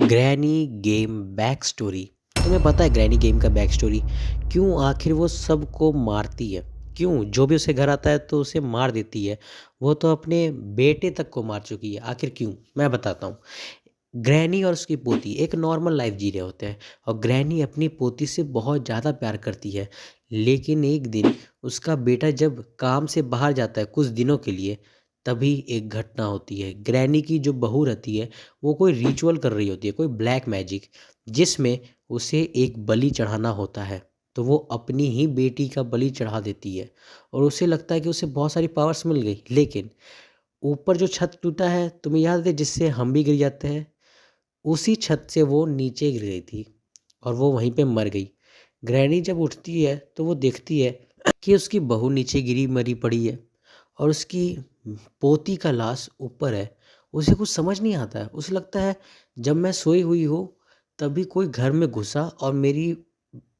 Granny game back story. तुम्हें पता है ग्रैनी गेम का बैक स्टोरी? क्यों आखिर वो सबको मारती है? क्यों जो भी उसे घर आता है तो उसे मार देती है? वो तो अपने बेटे तक को मार चुकी है। आखिर क्यों? मैं बताता हूँ। ग्रैनी और उसकी पोती एक नॉर्मल लाइफ जी रहे होते हैं और ग्रैनी अपनी पोती से बहुत ज़्यादा प्यार करती है। लेकिन एक दिन उसका बेटा जब काम से बाहर जाता है कुछ दिनों के लिए, तभी एक घटना होती है। ग्रैनी की जो बहू रहती है, वो कोई रिचुअल कर रही होती है, कोई ब्लैक मैजिक, जिसमें उसे एक बलि चढ़ाना होता है। तो वो अपनी ही बेटी का बलि चढ़ा देती है और उसे लगता है कि उसे बहुत सारी पावर्स मिल गई। लेकिन ऊपर जो छत टूटा है, तुम्हें याद है, जिससे हम भी गिर जाते हैं, उसी छत से वो नीचे गिर गई थी और वो वहीं पे मर गई। ग्रैनी जब उठती है तो वो देखती है कि उसकी बहू नीचे गिरी मरी पड़ी है और उसकी पोती का लाश ऊपर है। उसे कुछ समझ नहीं आता है। उसे लगता है जब मैं सोई हुई हूँ तभी कोई घर में घुसा और मेरी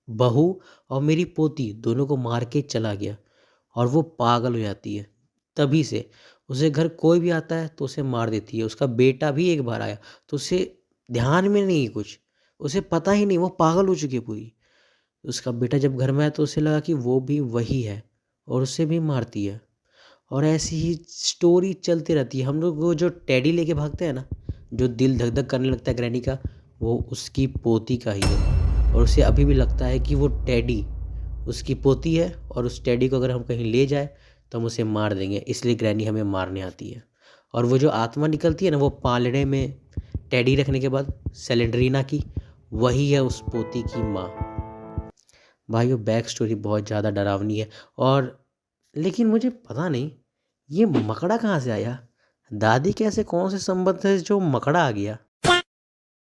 बहू और मेरी पोती दोनों को मार के चला गया। और वो पागल हो जाती है। तभी से उसे घर कोई भी आता है तो उसे मार देती है। उसका बेटा भी एक बार आया तो उसे ध्यान में नहीं कुछ, उसे पता ही नहीं, वो पागल हो चुकी है पूरी। उसका बेटा जब घर में आया तो उसे लगा कि वो भी वही है और उसे भी मारती है। और ऐसी ही स्टोरी चलती रहती है। हम लोग वो जो टेडी लेके भागते हैं ना, जो दिल धक धक करने लगता है ग्रैनी का, वो उसकी पोती का ही है। और उसे अभी भी लगता है कि वो टेडी उसकी पोती है और उस टेडी को अगर हम कहीं ले जाए तो हम उसे मार देंगे, इसलिए ग्रैनी हमें मारने आती है। और वो जो आत्मा निकलती है ना, वो पालने में टेडी रखने के बाद सेलेंड्रीना की, वही है उस पोती की माँ। भाइयों, बैक स्टोरी बहुत ज़्यादा डरावनी है। और लेकिन मुझे पता नहीं ये मकड़ा कहाँ से आया? दादी कैसे, कौन से संबंध है जो मकड़ा आ गया?